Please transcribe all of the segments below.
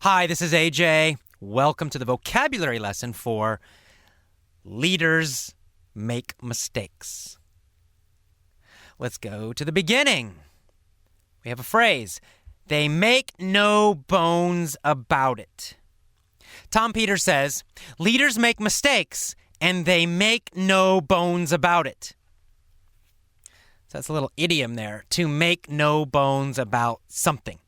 Hi, this is AJ. Welcome to the vocabulary lesson for leaders make mistakes. Let's go to the beginning. We have a phrase, they make no bones about it. Tom Peters says, leaders make mistakes and they make no bones about it. So that's a little idiom there, to make no bones about something.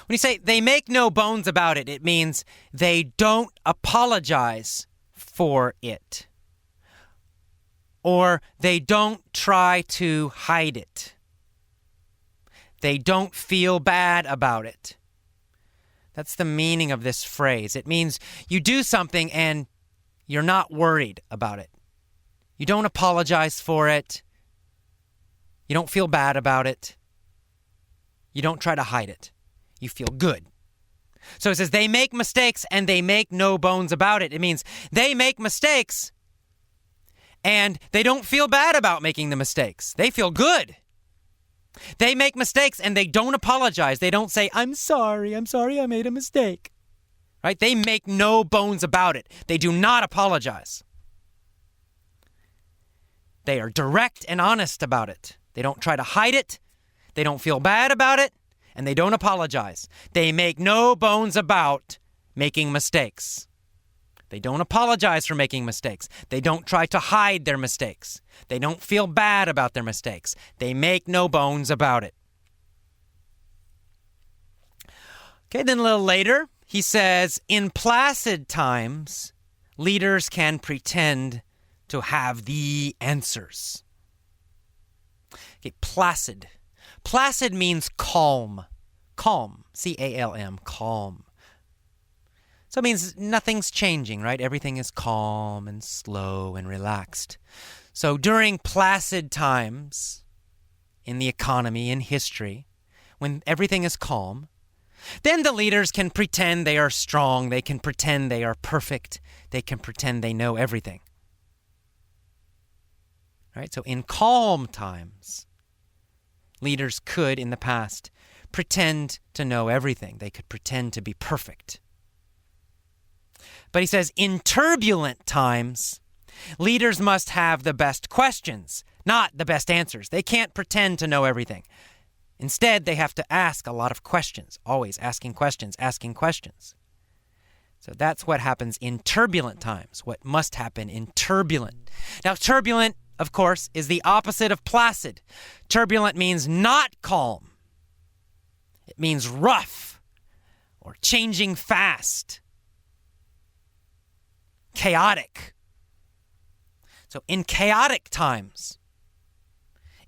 When you say they make no bones about it, it means they don't apologize for it. Or they don't try to hide it. They don't feel bad about it. That's the meaning of this phrase. It means you do something and you're not worried about it. You don't apologize for it. You don't feel bad about it. You don't try to hide it. You feel good. So it says they make mistakes and they make no bones about it. It means they make mistakes and they don't feel bad about making the mistakes. They feel good. They make mistakes and they don't apologize. They don't say, I'm sorry I made a mistake. Right? They make no bones about it. They do not apologize. They are direct and honest about it. They don't try to hide it. They don't feel bad about it. And they don't apologize. They make no bones about making mistakes. They don't apologize for making mistakes. They don't try to hide their mistakes. They don't feel bad about their mistakes. They make no bones about it. Okay, then a little later, he says, in placid times, leaders can pretend to have the answers. Okay, placid. Placid means calm. Calm. C-A-L-M. Calm. So it means nothing's changing, right? Everything is calm and slow and relaxed. So during placid times in the economy, in history, when everything is calm, then the leaders can pretend they are strong. They can pretend they are perfect. They can pretend they know everything. Right? So in calm times, leaders could, in the past, pretend to know everything. They could pretend to be perfect. But he says, in turbulent times, leaders must have the best questions, not the best answers. They can't pretend to know everything. Instead, they have to ask a lot of questions, always asking questions, asking questions. So that's what happens in turbulent times, what must happen in turbulent. Now, turbulent, of course, is the opposite of placid. Turbulent means not calm. It means rough or changing fast. Chaotic. So in chaotic times,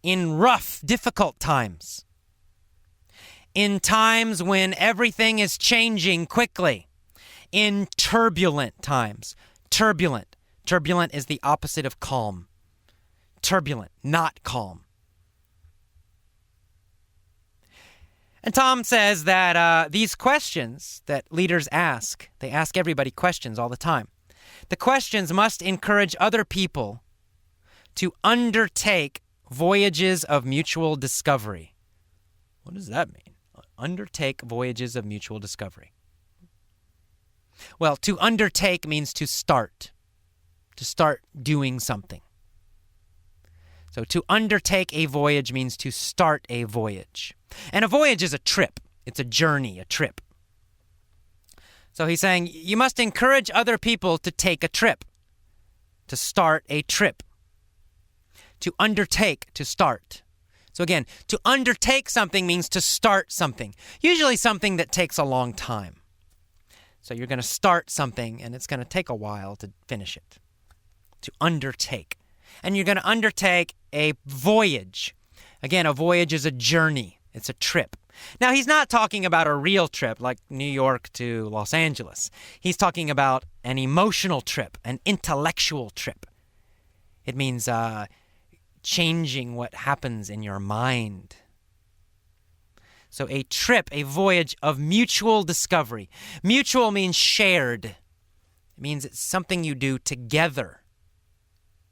in rough, difficult times, in times when everything is changing quickly, in turbulent times. Turbulent. Turbulent is the opposite of calm. Turbulent, not calm. And Tom says that these questions that leaders ask, they ask everybody questions all the time. The questions must encourage other people to undertake voyages of mutual discovery. What does that mean? Undertake voyages of mutual discovery. Well, to undertake means to start doing something. So to undertake a voyage means to start a voyage. And a voyage is a trip. It's a journey, a trip. So he's saying you must encourage other people to take a trip, to start a trip, to undertake, to start. So again, to undertake something means to start something, usually something that takes a long time. So you're going to start something and it's going to take a while to finish it, to undertake. And you're going to undertake a voyage. Again, a voyage is a journey. It's a trip. Now, he's not talking about a real trip like New York to Los Angeles. He's talking about an emotional trip, an intellectual trip. It means changing what happens in your mind. So a trip, a voyage of mutual discovery. Mutual means shared. It means it's something you do together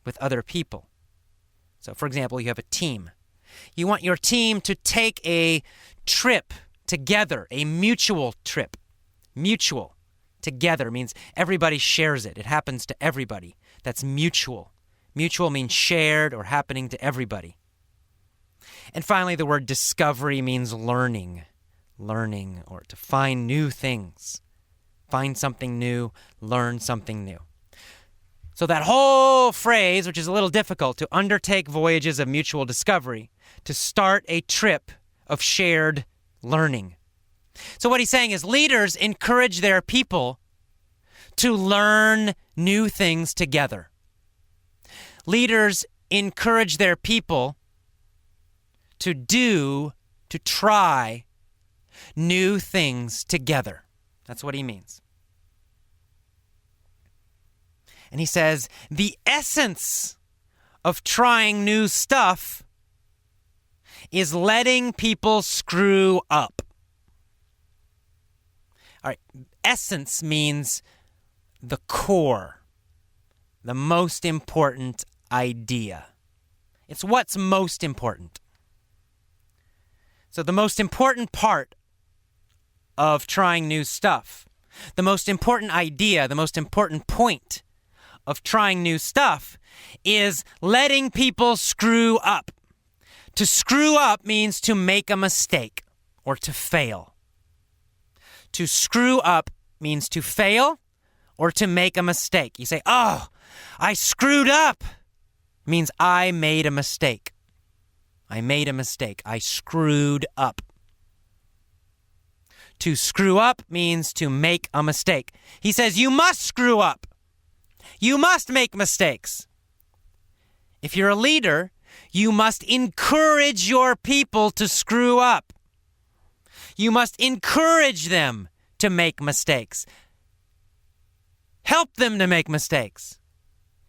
with other people. So, for example, you have a team. You want your team to take a trip together, a mutual trip. Mutual. Together means everybody shares it. It happens to everybody. That's mutual. Mutual means shared or happening to everybody. And finally, the word discovery means learning. Learning, or to find new things. Find something new, learn something new. So that whole phrase, which is a little difficult, to undertake voyages of mutual discovery, to start a trip of shared learning. So what he's saying is leaders encourage their people to learn new things together. Leaders encourage their people to try new things together. That's what he means. And he says, the essence of trying new stuff is letting people screw up. All right, essence means the core, the most important idea. It's what's most important. So the most important part of trying new stuff, the most important idea, the most important point of trying new stuff is letting people screw up. To screw up means to make a mistake or to fail. To screw up means to fail or to make a mistake. You say, oh, I screwed up. It means I made a mistake. I made a mistake. I screwed up. To screw up means to make a mistake. He says you must screw up. You must make mistakes. If you're a leader, you must encourage your people to screw up. You must encourage them to make mistakes. Help them to make mistakes.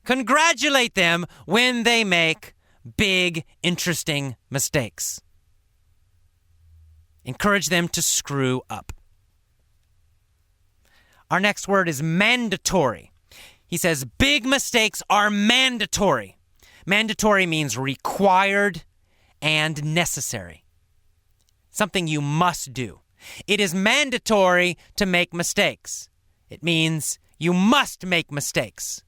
Congratulate them when they make big, interesting mistakes. Encourage them to screw up. Our next word is mandatory. He says big mistakes are mandatory. Mandatory means required and necessary. Something you must do. It is mandatory to make mistakes. It means you must make mistakes.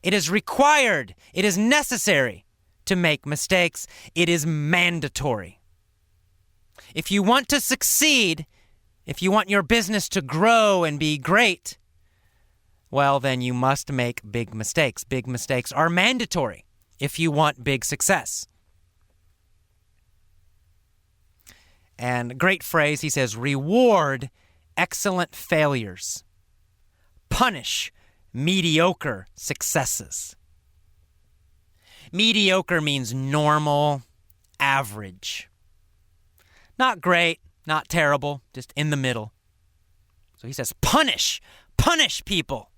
It is required. It is necessary to make mistakes. It is mandatory. If you want to succeed, if you want your business to grow and be great, well, then you must make big mistakes. Big mistakes are mandatory if you want big success. And great phrase, he says, reward excellent failures. Punish mediocre successes. Mediocre means normal, average. Not great, not terrible, just in the middle. So he says, punish people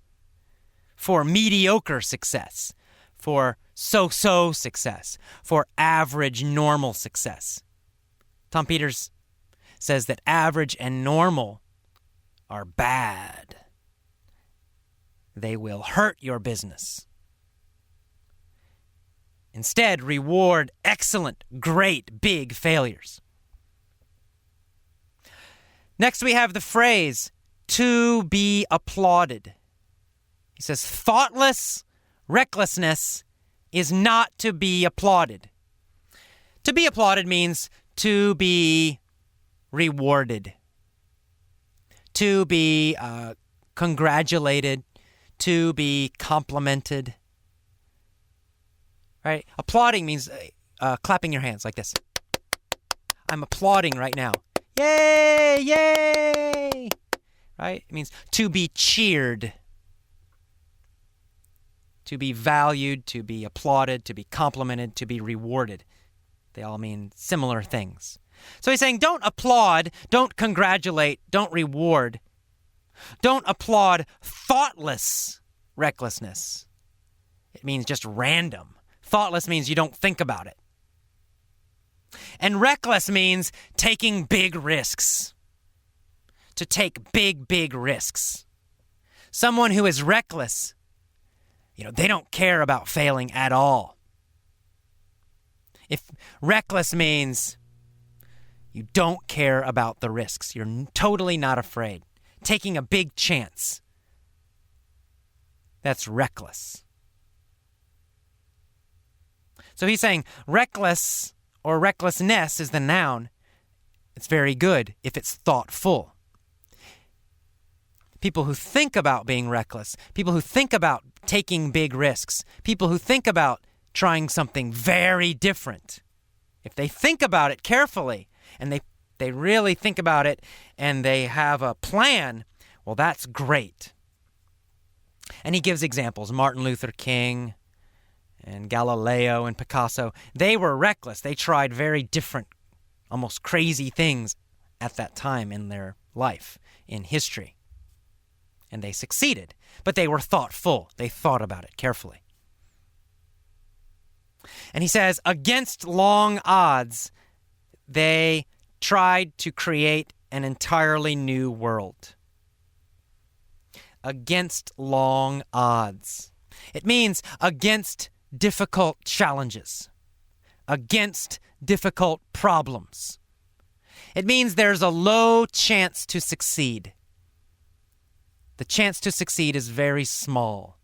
for mediocre success, for so-so success, for average, normal success. Tom Peters says that average and normal are bad. They will hurt your business. Instead, reward excellent, great, big failures. Next, we have the phrase, to be applauded. He says, thoughtless recklessness is not to be applauded. To be applauded means to be rewarded, to be congratulated, to be complimented. Right? Applauding means clapping your hands like this. I'm applauding right now. Yay! Yay! Right? It means to be cheered, to be valued, to be applauded, to be complimented, to be rewarded. They all mean similar things. So he's saying don't applaud, don't congratulate, don't reward. Don't applaud thoughtless recklessness. It means just random. Thoughtless means you don't think about it. And reckless means taking big risks. To take big, big risks. Someone who is reckless, they don't care about failing at all. If reckless means, You don't care about the risks. You're totally not afraid. Taking a big chance. That's reckless. So he's saying reckless or recklessness is the noun. It's very good if it's thoughtful. People who think about being reckless, people who think about taking big risks, people who think about trying something very different, if they think about it carefully and they really think about it and they have a plan, well, that's great. And he gives examples. Martin Luther King and Galileo and Picasso, they were reckless. They tried very different, almost crazy things at that time in their life, in history. And they succeeded, but they were thoughtful. They thought about it carefully. And he says, against long odds, they tried to create an entirely new world. Against long odds. It means against difficult challenges, against difficult problems. It means there's a low chance to succeed. The chance to succeed is very small.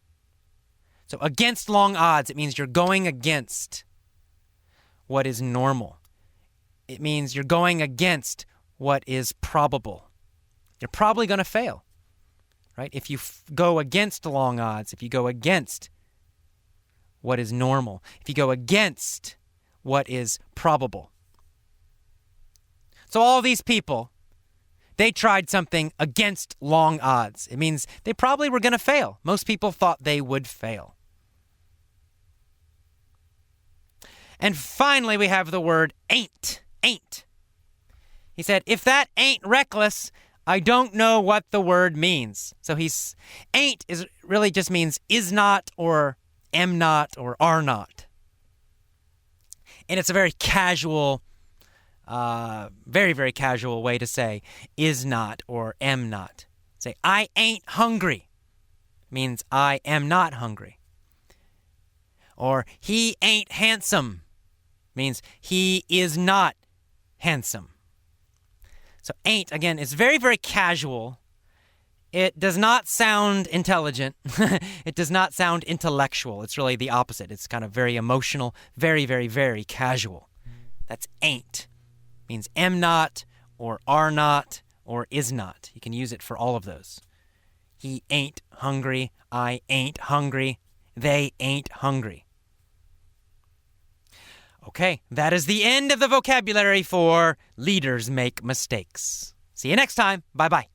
So against long odds, it means you're going against what is normal. It means you're going against what is probable. You're probably going to fail, right? If you go against long odds, if you go against what is normal, if you go against what is probable. So all these people, they tried something against long odds. It means they probably were going to fail. Most people thought they would fail. And finally, we have the word ain't. Ain't. He said, if that ain't reckless, I don't know what the word means. So ain't is really just means is not or am not or are not. And it's a very casual, very, very casual way to say is not or am not. Say, I ain't hungry means I am not hungry. Or he ain't handsome means he is not handsome. So ain't, again, is very, very casual. It does not sound intelligent. It does not sound intellectual. It's really the opposite. It's kind of very emotional, very, very, very casual. That's ain't. It means am not or are not or is not. You can use it for all of those. He ain't hungry. I ain't hungry. They ain't hungry. Okay, that is the end of the vocabulary for leaders make mistakes. See you next time. Bye-bye.